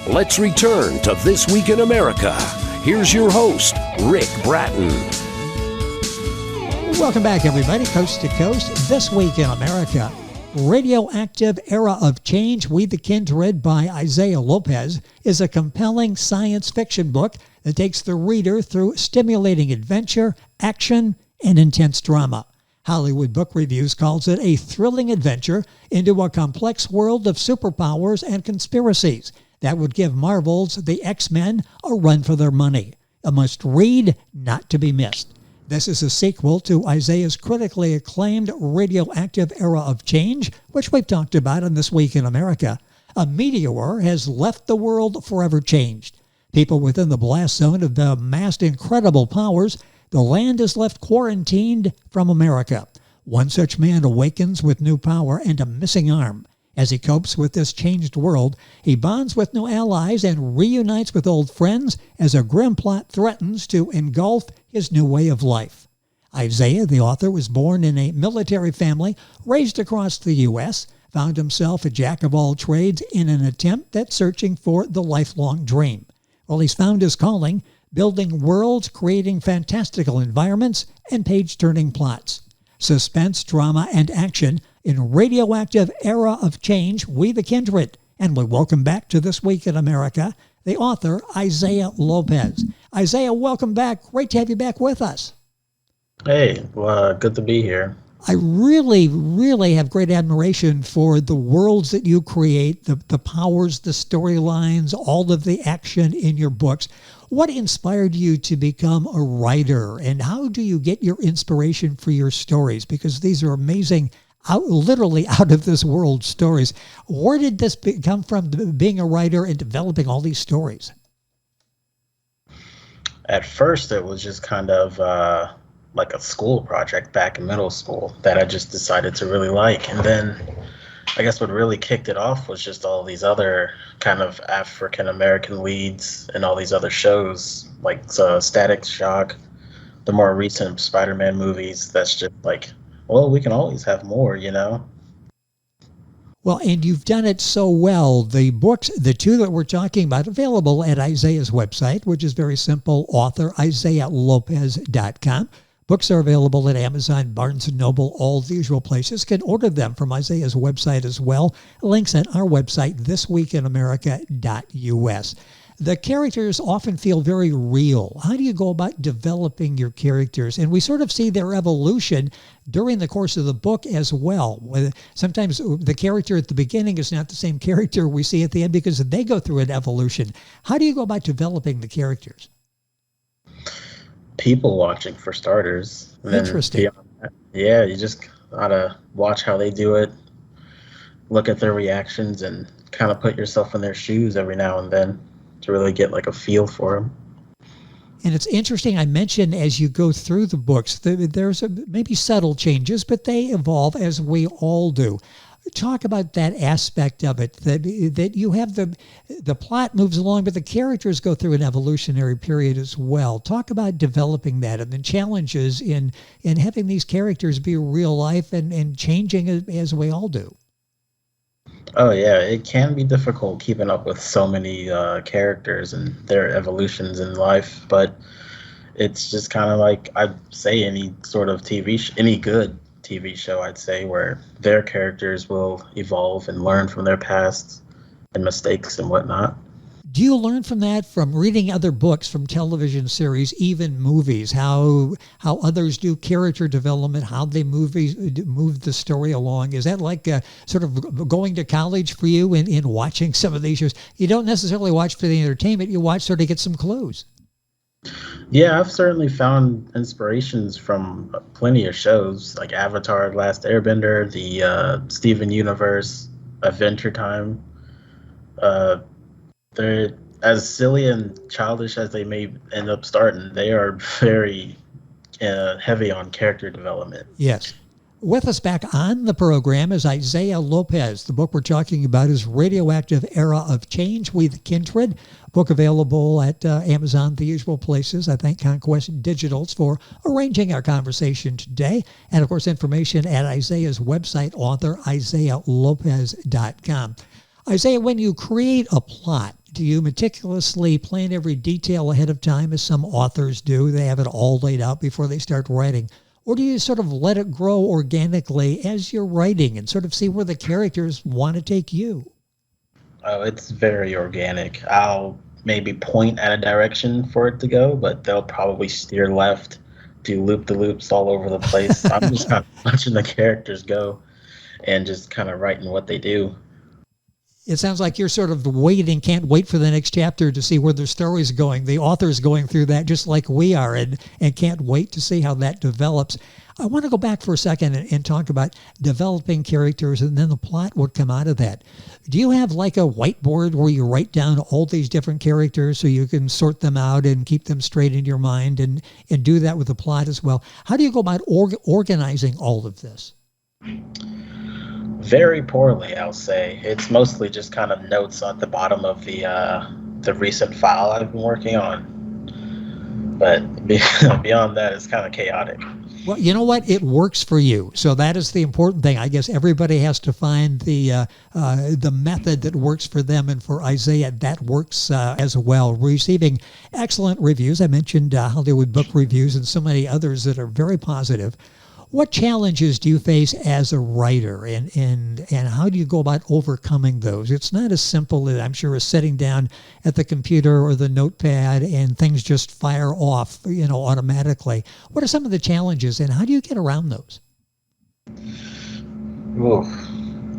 Let's return to This Week in America. Here's your host, Rick Bratton. Welcome back, everybody, coast to coast. This Week in America. Radioactive Era of Change, We the Kindred by Isaiah Lopez is a compelling science fiction book that takes the reader through stimulating adventure, action, and intense drama. Hollywood Book Reviews calls it a thrilling adventure into a complex world of superpowers and conspiracies that would give Marvel's The X-Men a run for their money. A must-read, not to be missed. This is a sequel to Isaiah's critically acclaimed Radioactive Era of Change, which we've talked about on This Week in America. A meteor has left the world forever changed. People within the blast zone have amassed incredible powers. The land is left quarantined from America. One such man awakens with new power and a missing arm. As he copes with this changed world, he bonds with new allies and reunites with old friends as a grim plot threatens to engulf his new way of life. Isaiah, the author, was born in a military family, raised across the U.S., found himself a jack of all trades in an attempt at searching for the lifelong dream. Well, he's found his calling, building worlds, creating fantastical environments, and page-turning plots. Suspense, drama, and action in Radioactive Era of Change, We the Kindred. And we welcome back to This Week in America, the author, Isaiah Lopez. Isaiah, welcome back. Great to have you back with us. Hey, well, good to be here. I really have great admiration for the worlds that you create, the powers, the storylines, all of the action in your books. What inspired you to become a writer, and how do you get your inspiration for your stories? Because these are amazing, literally out of this world stories. Where did this come from, being a writer and developing all these stories? At first, it was just kind of like a school project back in middle school that I just decided to really like. And then I guess what really kicked it off was just all these other kind of African-American leads and all these other shows, like Static Shock, the more recent Spider-Man movies. That's just like, well, we can always have more, you know? Well, and you've done it so well. The books, the two that we're talking about, available at Isaiah's website, which is very simple, author IsaiahLopez.com. Books are available at Amazon, Barnes & Noble, all the usual places. Can order them from Isaiah's website as well. Links at our website, thisweekinamerica.us. The characters often feel very real. How do you go about developing your characters? And we sort of see their evolution during the course of the book as well. Sometimes the character at the beginning is not the same character we see at the end because they go through an evolution. How do you go about developing the characters? People watching, for starters. Interesting. Yeah, you just gotta watch how they do it, look at their reactions, and kind of put yourself in their shoes every now and then to really get like a feel for them. And it's interesting, I mentioned as you go through the books, there's maybe subtle changes, but they evolve as we all do. Talk about that aspect of it, that you have the plot moves along, but the characters go through an evolutionary period as well. Talk about developing that and the challenges in having these characters be real life and changing as we all do. Oh, yeah, it can be difficult keeping up with so many characters and their evolutions in life, but it's just kind of like I'd say any sort of any good TV show, I'd say, where their characters will evolve and learn from their past and mistakes and whatnot. Do you learn from that from reading other books, from television series, even movies, how others do character development, how they move the story along? Is that like sort of going to college for you in watching some of these shows? You don't necessarily watch for the entertainment, you watch sort of get some clues. Yeah, I've certainly found inspirations from plenty of shows like Avatar, Last Airbender, the Steven Universe, Adventure Time. They're as silly and childish as they may end up starting. They are very heavy on character development. Yes. With us back on the program is Isaiah Lopez. The book we're talking about is Radioactive Era of Change, We the Kindred. Book available at Amazon, the usual places. I thank Conquest Digitals for arranging our conversation today. And, of course, information at Isaiah's website, author IsaiahLopez.com. Isaiah, when you create a plot, Do you meticulously plan every detail ahead of time, as some authors do? They have it all laid out before they start writing. Or do you sort of let it grow organically as you're writing and sort of see where the characters want to take you? Oh, it's very organic. I'll maybe point at a direction for it to go, but they'll probably steer left, do loop-the-loops all over the place. I'm just kind of watching the characters go and just kind of writing what they do. It sounds like you're sort of waiting, can't wait for the next chapter to see where the story's going. The author's going through that just like we are, and can't wait to see how that develops. I want to go back for a second and talk about developing characters, and then the plot would come out of that. Do you have like a whiteboard where you write down all these different characters so you can sort them out and keep them straight in your mind, and do that with the plot as well? How do you go about organizing all of this? Very poorly, I'll say. It's mostly just kind of notes at the bottom of the recent file I've been working on. But beyond that, it's kind of chaotic. Well, you know what? It works for you. So that is the important thing. I guess everybody has to find the method that works for them. And for Isaiah, that works as well. Receiving excellent reviews. I mentioned Hollywood Book Reviews and so many others that are very positive. What challenges do you face as a writer, and how do you go about overcoming those? It's not as simple, I'm sure, as sitting down at the computer or the notepad and things just fire off, automatically. What are some of the challenges, and how do you get around those? Ooh,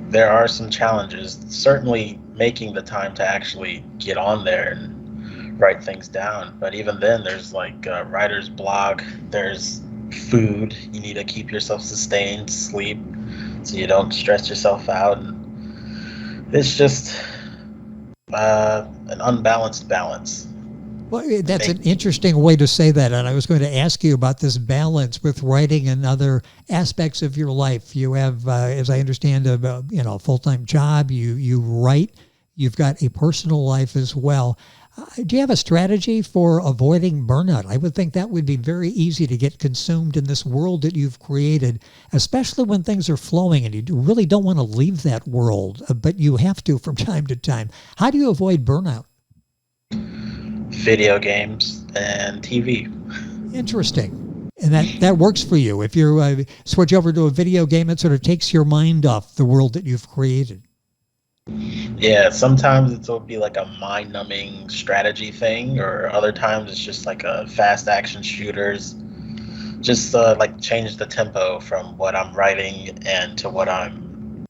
there are some challenges. Certainly making the time to actually get on there and write things down. But even then, there's like a writer's block. There's food. You need to keep yourself sustained, sleep, so you don't stress yourself out. It's just an unbalanced balance. Well, that's an interesting way to say that, and I was going to ask you about this balance with writing and other aspects of your life. You have, as I understand, a full-time job. You write. You've got a personal life as well. Do you have a strategy for avoiding burnout? I would think that would be very easy to get consumed in this world that you've created, especially when things are flowing and you really don't want to leave that world, but you have to from time to time. How do you avoid burnout? Video games and TV. Interesting. And that works for you. If you switch over to a video game, it sort of takes your mind off the world that you've created. Yeah, sometimes it'll be like a mind-numbing strategy thing, or other times it's just like a fast action shooters. Just like change the tempo from what I'm writing and to what I'm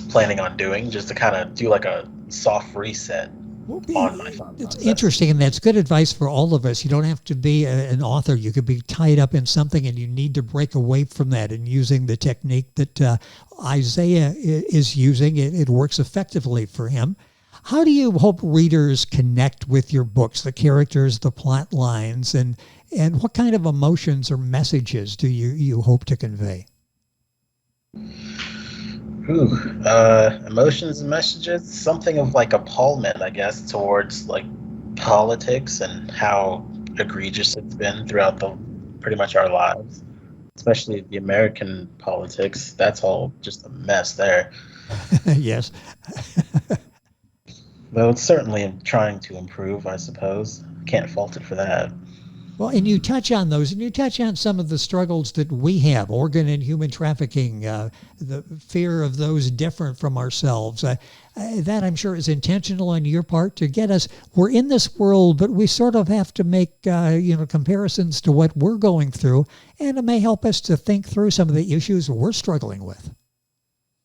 planning on doing, just to kind of do like a soft reset on my thought process. It's interesting, and that's good advice for all of us. You don't have to be an author. You could be tied up in something, and you need to break away from that. And using the technique that Isaiah is using, it works effectively for him. How do you hope readers connect with your books, the characters, the plot lines, and what kind of emotions or messages do you hope to convey? Emotions and messages, something of like appallment, I guess, towards like politics and how egregious it's been throughout pretty much our lives, especially the American politics. That's all just a mess there. Yes. Though it's certainly trying to improve, I suppose. Can't fault it for that. Well, and you touch on those, and you touch on some of the struggles that we have, organ and human trafficking, the fear of those different from ourselves. That, I'm sure, is intentional on your part to get us. We're in this world, but we sort of have to make comparisons to what we're going through, and it may help us to think through some of the issues we're struggling with.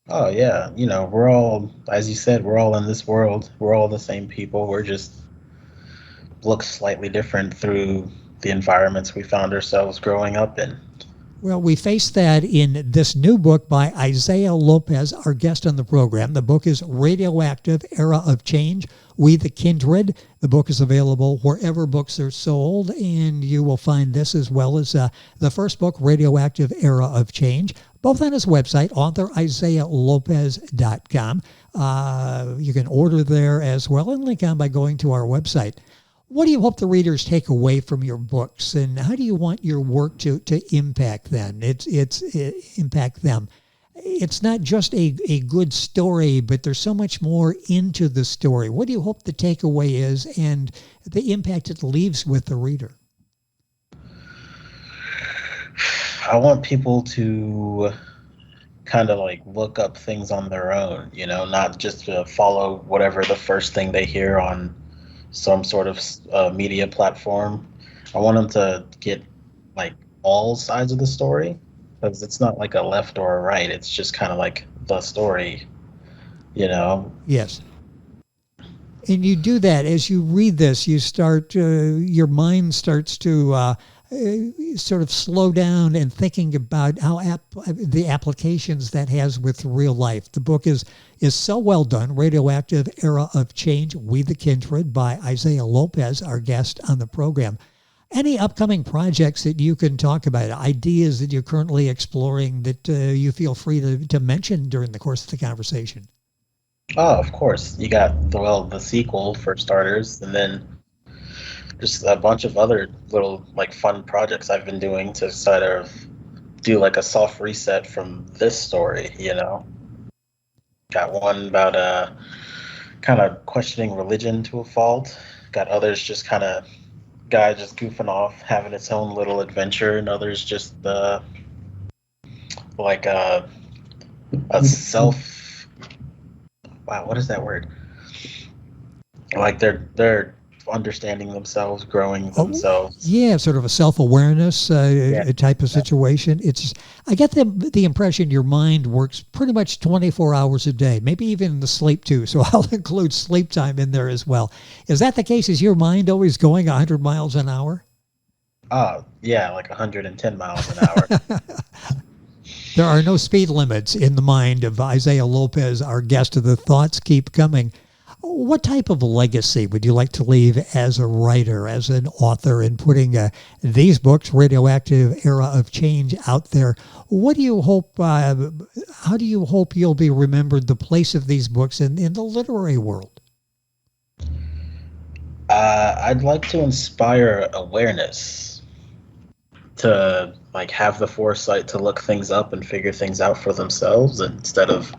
Oh, yeah. We're all, as you said, we're all in this world. We're all the same people. We're just look slightly different through the environments we found ourselves growing up in. Well, we face that in this new book by Isaiah Lopez, our guest on the program. The book is Radioactive, Era of Change, We the Kindred. The book is available wherever books are sold, and you will find this as well as the first book, Radioactive, Era of Change, both on his website, authorIsaiahLopez.com. You can order there as well and link on by going to our website. What do you hope the readers take away from your books, and how do you want your work to impact them? Impact them. it's not just a good story, but there's so much more into the story. What do you hope the takeaway is and the impact it leaves with the reader? I want people to kind of like look up things on their own, not just to follow whatever the first thing they hear on some sort of media platform. I want them to get like all sides of the story, because it's not like a left or a right. It's just kind of like the story, Yes. And you do that as you read this. You start, your mind starts to sort of slow down and thinking about how the applications that has with real life. The book is so well done. Radioactive Era of Change, We the Kindred by Isaiah Lopez, our guest on the program. Any upcoming projects that you can talk about, ideas that you're currently exploring that you feel free to mention during the course of the conversation? Oh, of course. You got the sequel for starters, and then just a bunch of other little like fun projects I've been doing to sort of do like a soft reset from this story, Got one about kind of questioning religion to a fault. Got others just kind of guy just goofing off, having its own little adventure, and others just like a self. Wow, what is that word? Like they're understanding themselves, growing themselves. Yeah, sort of a self-awareness type of situation. It's I get the impression your mind works pretty much 24 hours a day, maybe even in the sleep too. So I'll include sleep time in there as well. Is that the case? Is your mind always going 100 miles an hour? Yeah, like 110 miles an hour. There are no speed limits in the mind of Isaiah Lopez, our guest of The Thoughts Keep Coming. What type of legacy would you like to leave as a writer, as an author, in putting these books, Radioactive Era of Change, out there? What do you hope, how do you hope you'll be remembered, the place of these books in the literary world? I'd like to inspire awareness, to like have the foresight to look things up and figure things out for themselves, instead of,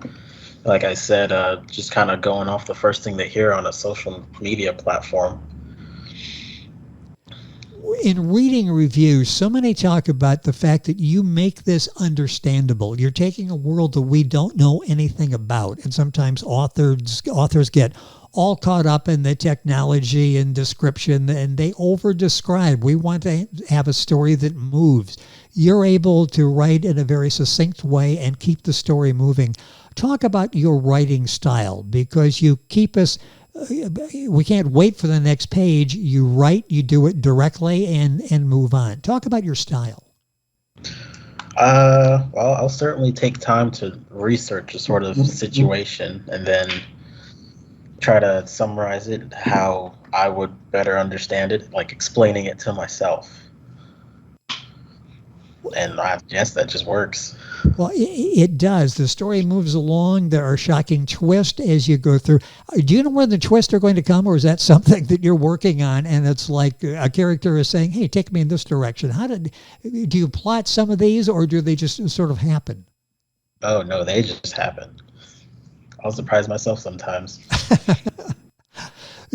like I said, just kind of going off the first thing they hear on a social media platform. In reading reviews, so many talk about the fact that you make this understandable. You're taking a world that we don't know anything about, and sometimes authors get all caught up in the technology and description, and they over-describe. We want to have a story that moves. You're able to write in a very succinct way and keep the story moving. Talk about your writing style, because you keep us, we can't wait for the next page. You write, you do it directly, and move on. Talk about your style. Well, I'll certainly take time to research a sort of situation and then try to summarize it how I would better understand it, like explaining it to myself. And I guess that just works. Well, it does. The story moves along. There are shocking twists as you go through. Do you know when the twists are going to come, or is that something that you're working on and it's like a character is saying, hey, take me in this direction? Do you plot some of these, or do they just sort of happen? Oh, no, they just happen. I'll surprise myself sometimes.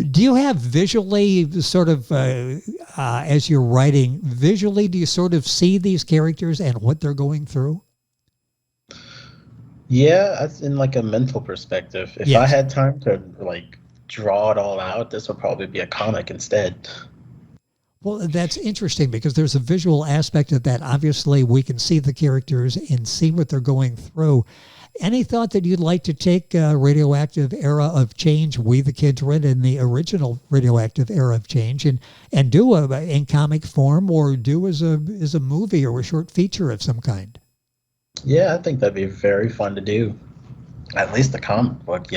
Do you have visually sort of, as you're writing, visually, do you sort of see these characters and what they're going through? Yeah, that's in like a mental perspective. If I had time to like draw it all out, this would probably be a comic instead. Well, that's interesting because there's a visual aspect of that. Obviously, we can see the characters and see what they're going through. Any thought that you'd like to take Radioactive Era of Change, We the Kindred, and the original Radioactive Era of Change, and do in comic form, or do as a movie or a short feature of some kind? Yeah, I think that'd be very fun to do. At least the comic book,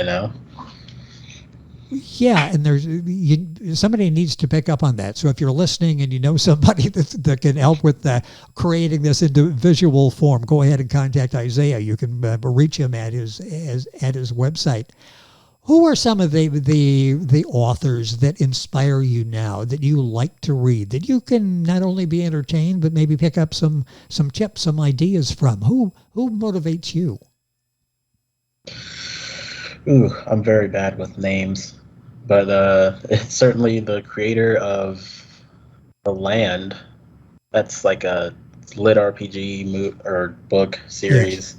Yeah, and somebody needs to pick up on that. So if you're listening and you know somebody that can help with creating this into visual form, go ahead and contact Isaiah. You can reach him at his website. Who are some of the authors that inspire you now, that you like to read, that you can not only be entertained but maybe pick up some tips, some ideas from? Who motivates you? Ooh, I'm very bad with names, but it's certainly the creator of the Land. That's like a lit RPG or book Yes. series,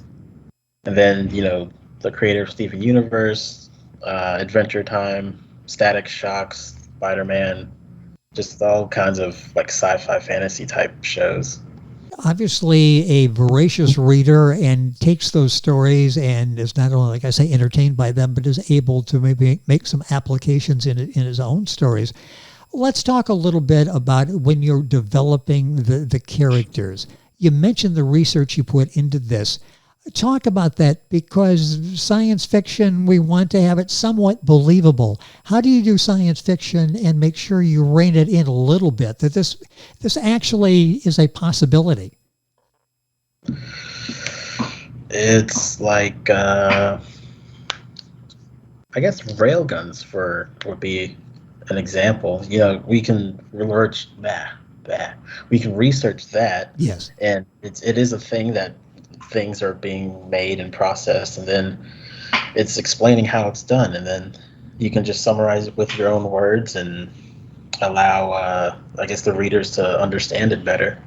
and then the creator of Steven Universe, Adventure Time, Static Shocks, Spider-Man, just all kinds of like sci-fi fantasy type shows. Obviously a voracious reader and takes those stories and is not only, like I say, entertained by them, but is able to maybe make some applications in his own stories. Let's talk a little bit about when you're developing the characters. You mentioned the research you put into this. Talk about that, because science fiction, we want to have it somewhat believable. How do you do science fiction and make sure you rein it in a little bit, that this actually is a possibility? It's like I guess railguns for would be an example. We can we can research that, Yes. and it is a thing that things are being made and processed, and then it's explaining how it's done, and then you can just summarize it with your own words and allow I guess the readers to understand it better.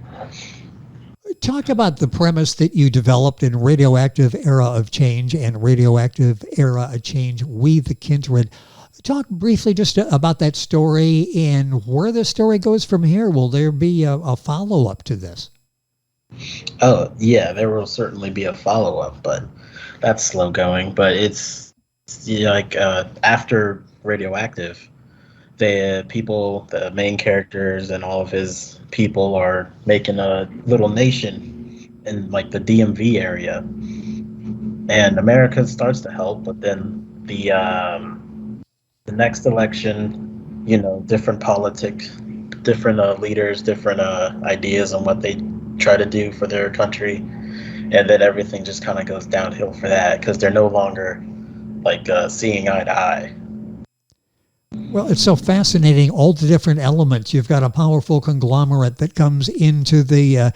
Talk about the premise that you developed in Radioactive Era of Change and Radioactive Era of Change, We the Kindred. Talk briefly just about that story and where the story goes from here. Will there be a follow-up to this? Oh yeah, there will certainly be a follow-up, but that's slow going. But it's like after Radioactive, the main characters and all of his people are making a little nation in like the DMV area, and America starts to help, but then the next election, different politics, different leaders, different ideas on what they try to do for their country, and then everything just kind of goes downhill for that because they're no longer like seeing eye to eye. Well, it's so fascinating, all the different elements. You've got a powerful conglomerate that comes into the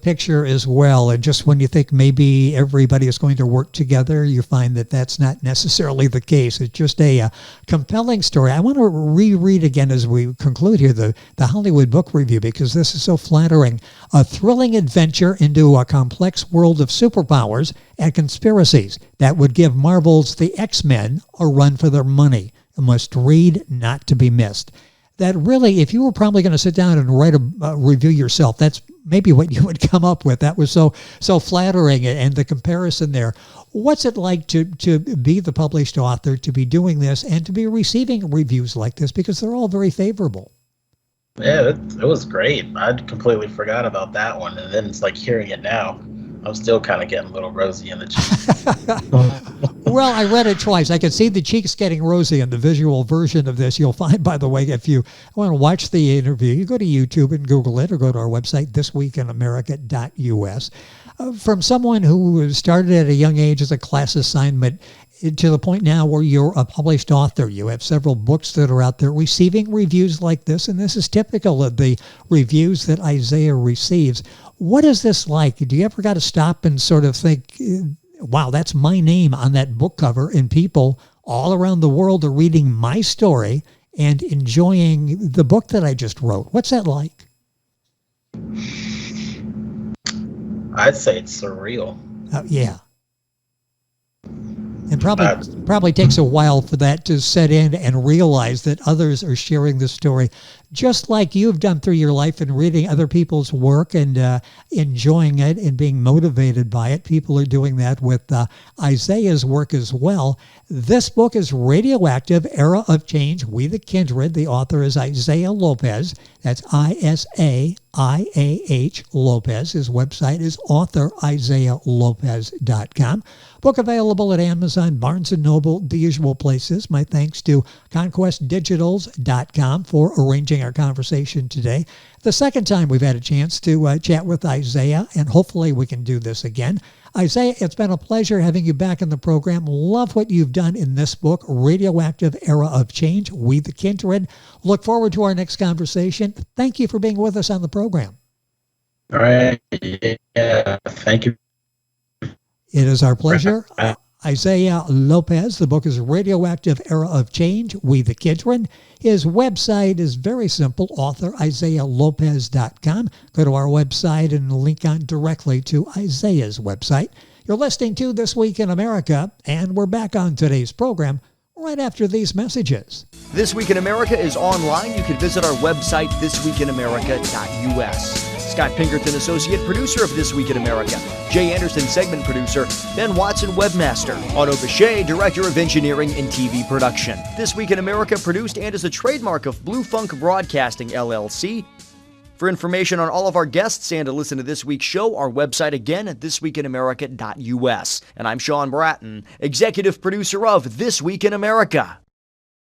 picture as well. And just when you think maybe everybody is going to work together, you find that that's not necessarily the case. It's just a compelling story. I want to reread again as we conclude here the Hollywood Book Review, because this is so flattering. A thrilling adventure into a complex world of superpowers and conspiracies that would give Marvel's The X-Men a run for their money. A must read, not to be missed. That really, if you were probably going to sit down and write a review yourself, that's maybe what you would come up with. That was so flattering, and the comparison there. What's it like to be the published author, to be doing this, and to be receiving reviews like this, because they're all very favorable? Yeah, it was great. I completely forgot about that one, and then it's like hearing it now, I'm still kind of getting a little rosy in the cheeks. Well, I read it twice. I could see the cheeks getting rosy in the visual version of this. You'll find, by the way, if you want to watch the interview, you go to YouTube and Google it, or go to our website, thisweekinamerica.us. From someone who started at a young age as a class assignment to the point now where you're a published author. You have several books that are out there receiving reviews like this, and this is typical of the reviews that Isaiah receives. What is this like? Do you ever got to stop and sort of think, wow, that's my name on that book cover, and people all around the world are reading my story and enjoying the book that I just wrote? What's that like? I'd say it's surreal. Yeah. And probably takes a while for that to set in and realize that others are sharing the story just like you've done through your life, and reading other people's work and enjoying it and being motivated by it. People are doing that with Isaiah's work as well. This book is Radioactive, Era of Change, We the Kindred. The author is Isaiah Lopez. That's ISAIAH Lopez. His website is authorisaachlopez.com. Book available at Amazon, Barnes & Noble, the usual places. My thanks to conquestdigitals.com for arranging our conversation today. The second time we've had a chance to chat with Isaiah, and hopefully we can do this again. Isaiah, it's been a pleasure having you back in the program. Love what you've done in this book, Radioactive Era of Change, We the Kindred. Look forward to our next conversation. Thank you for being with us on the program. All right. Yeah. Thank you. It is our pleasure. Isaiah Lopez. The book is Radioactive Era of Change, We the Kindred. His website is very simple, author IsaiahLopez.com. Go to our website and link on directly to Isaiah's website. You're listening to This Week in America, and we're back on today's program right after these messages. This Week in America is online. You can visit our website, thisweekinamerica.us. Scott Pinkerton, associate producer of This Week in America. Jay Anderson, segment producer. Ben Watson, webmaster. Otto Bechet, director of engineering and TV production. This Week in America produced and is a trademark of Blue Funk Broadcasting, LLC. For information on all of our guests and to listen to this week's show, our website again at thisweekinamerica.us. And I'm Sean Bratton, executive producer of This Week in America.